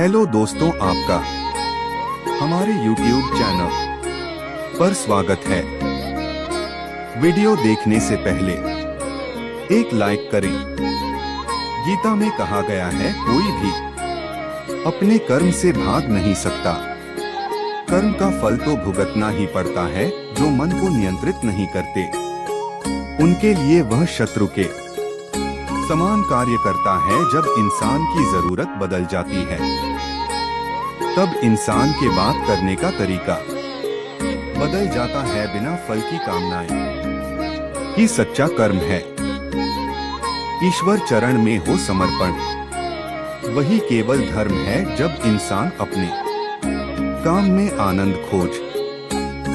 Hello दोस्तों, आपका हमारे YouTube चैनल पर स्वागत है। वीडियो देखने से पहले एक लाइक करें। गीता में कहा गया है, कोई भी अपने कर्म से भाग नहीं सकता। कर्म का फल तो भुगतना ही पड़ता है। जो मन को नियंत्रित नहीं करते, उनके लिए वह शत्रु के समान कार्य करता है। जब इंसान की जरूरत बदल जाती है, तब इंसान के बात करने का तरीका बदल जाता है। बिना फल की कामनाएं ही सच्चा कर्म है। ईश्वर चरण में हो समर्पण, वही केवल धर्म है। जब इंसान अपने काम में आनंद खोज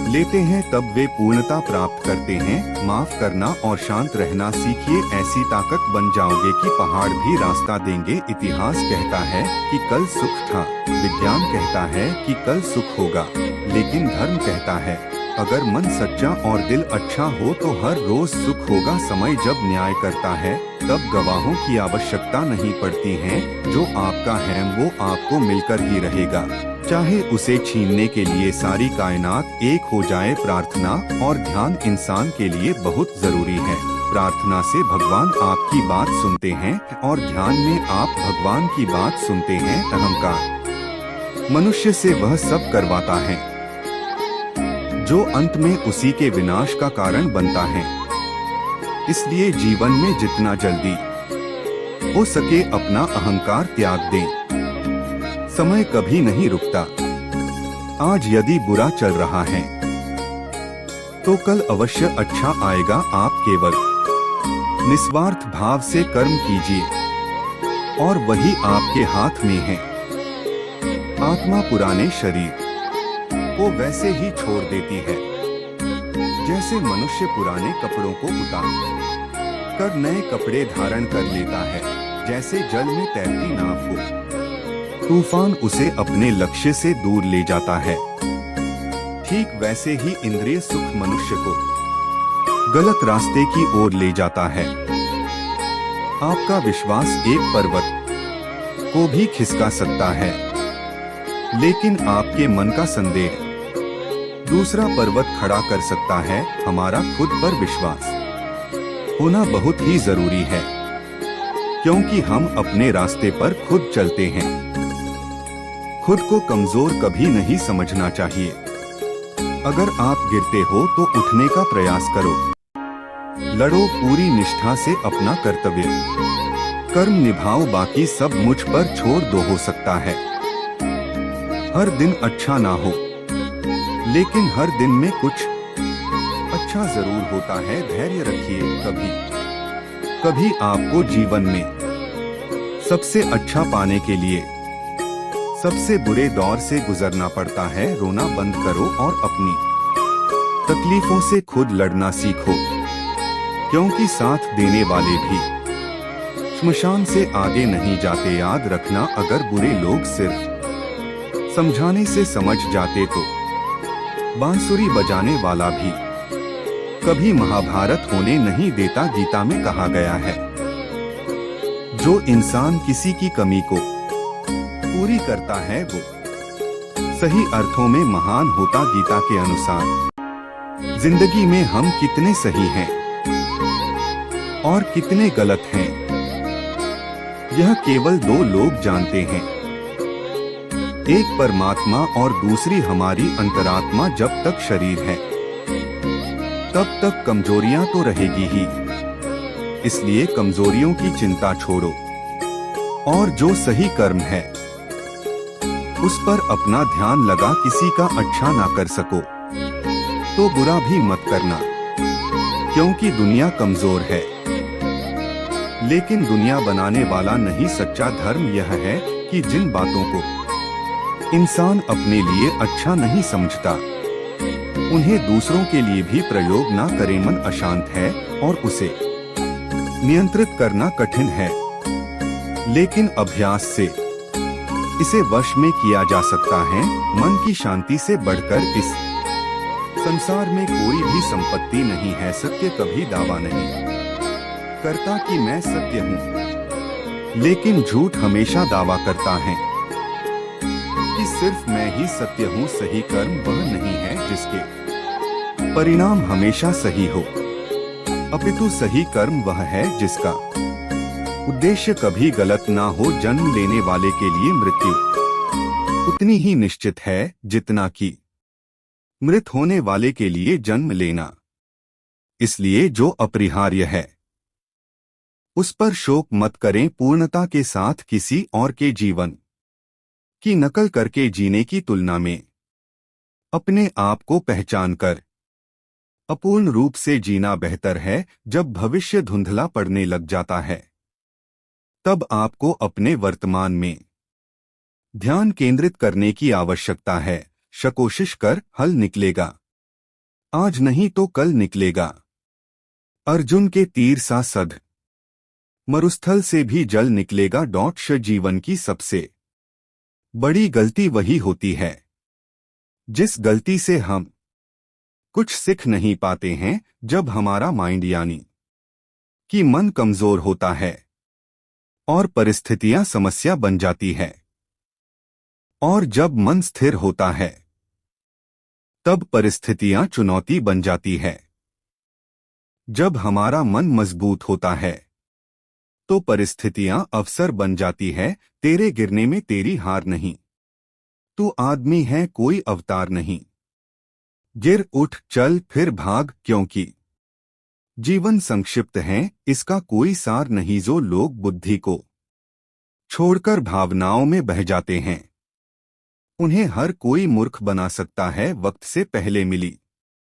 लेते हैं, तब वे पूर्णता प्राप्त करते हैं। माफ करना और शांत रहना सीखिए, ऐसी ताकत बन जाओगे कि पहाड़ भी रास्ता देंगे। इतिहास कहता है कि कल सुख था, विज्ञान कहता है कि कल सुख होगा, लेकिन धर्म कहता है अगर मन सच्चा और दिल अच्छा हो तो हर रोज सुख होगा। समय जब न्याय करता है, तब गवाहों की आवश्यकता नहीं पड़ती है। जो आपका है वो आपको मिलकर ही रहेगा, चाहे उसे छीनने के लिए सारी कायनात एक हो जाए। प्रार्थना और ध्यान इंसान के लिए बहुत जरूरी है। प्रार्थना से भगवान आपकी बात सुनते हैं और ध्यान में आप भगवान की बात सुनते हैं। अहंकार मनुष्य से वह सब करवाता है जो अंत में उसी के विनाश का कारण बनता है। इसलिए जीवन में जितना जल्दी हो सके अपना अहंकार त्याग दें। समय कभी नहीं रुकता। आज यदि बुरा चल रहा है तो कल अवश्य अच्छा आएगा। आप केवल निस्वार्थ भाव से कर्म कीजिए और वही आपके हाथ में है। आत्मा पुराने शरीर को वैसे ही छोड़ देती है जैसे मनुष्य पुराने कपड़ों को उतार कर नए कपड़े धारण कर लेता है। जैसे जल में तैरती नाव को तूफान उसे अपने लक्ष्य से दूर ले जाता है, ठीक वैसे ही इंद्रिय सुख मनुष्य को गलत रास्ते की ओर ले जाता है। आपका विश्वास एक पर्वत को भी खिसका सकता है, लेकिन आपके मन का संदेह दूसरा पर्वत खड़ा कर सकता है। हमारा खुद पर विश्वास होना बहुत ही जरूरी है, क्योंकि हम अपने रास्ते पर खुद चलते हैं। खुद को कमजोर कभी नहीं समझना चाहिए। अगर आप गिरते हो तो उठने का प्रयास करो। लड़ो पूरी निष्ठा से अपना कर्तव्य। कर्म निभाओ, बाकी सब मुझ पर छोड़ दो। हो सकता है हर दिन अच्छा ना हो, लेकिन हर दिन में कुछ अच्छा जरूर होता है। धैर्य रखिए। कभी आपको जीवन में सबसे अच्छा पाने के लिए सबसे बुरे दौर से गुजरना पड़ता है। रोना बंद करो और अपनी तकलीफों से खुद लड़ना सीखो, क्योंकि साथ देने वाले भी श्मशान से आगे नहीं जाते। याद रखना, अगर बुरे लोग सिर्फ समझाने से समझ जाते तो बांसुरी बजाने वाला भी कभी महाभारत होने नहीं देता। गीता में कहा गया है, जो इंसान किसी की कमी को पूरी करता है वो सही अर्थों में महान होता। गीता के अनुसार जिंदगी में हम कितने सही हैं और कितने गलत हैं, यह केवल दो लोग जानते हैं, एक परमात्मा और दूसरी हमारी अंतरात्मा। जब तक शरीर है तब तक कमजोरियां तो रहेगी ही, इसलिए कमजोरियों की चिंता छोड़ो और जो सही कर्म है उस पर अपना ध्यान लगा। किसी का अच्छा ना कर सको तो बुरा भी मत करना, क्योंकि दुनिया कमजोर है, लेकिन दुनिया बनाने वाला नहीं। सच्चा धर्म यह है कि जिन बातों को इंसान अपने लिए अच्छा नहीं समझता, उन्हें दूसरों के लिए भी प्रयोग ना करे। मन अशांत है और उसे नियंत्रित करना कठिन है, लेकिन अभ्यास से इसे वश में किया जा सकता है। मन की शांति से बढ़कर इस संसार में कोई भी संपत्ति नहीं है। सत्य कभी दावा नहीं करता कि मैं सत्य हूँ, लेकिन झूठ हमेशा दावा करता है कि सिर्फ मैं ही सत्य हूँ। सही कर्म वह नहीं है जिसके परिणाम हमेशा सही हो, अपितु सही कर्म वह है जिसका उद्देश्य कभी गलत ना हो। जन्म लेने वाले के लिए मृत्यु उतनी ही निश्चित है जितना कि मृत होने वाले के लिए जन्म लेना। इसलिए जो अपरिहार्य है उस पर शोक मत करें। पूर्णता के साथ किसी और के जीवन की नकल करके जीने की तुलना में अपने आप को पहचान कर अपूर्ण रूप से जीना बेहतर है। जब भविष्य धुंधला पड़ने लग जाता है तब आपको अपने वर्तमान में ध्यान केंद्रित करने की आवश्यकता है। कोशिश कर, हल निकलेगा। आज नहीं तो कल निकलेगा। अर्जुन के तीर सा सध मरुस्थल से भी जल निकलेगा। जीवन की सबसे बड़ी गलती वही होती है जिस गलती से हम कुछ सीख नहीं पाते हैं। जब हमारा माइंड यानी कि मन कमजोर होता है और परिस्थितियां समस्या बन जाती है, और जब मन स्थिर होता है तब परिस्थितियां चुनौती बन जाती है। जब हमारा मन मजबूत होता है तो परिस्थितियां अवसर बन जाती है। तेरे गिरने में तेरी हार नहीं, तू आदमी है कोई अवतार नहीं। गिर उठ चल फिर भाग, क्योंकि जीवन संक्षिप्त है, इसका कोई सार नहीं। जो लोग बुद्धि को छोड़कर भावनाओं में बह जाते हैं उन्हें हर कोई मूर्ख बना सकता है। वक्त से पहले मिली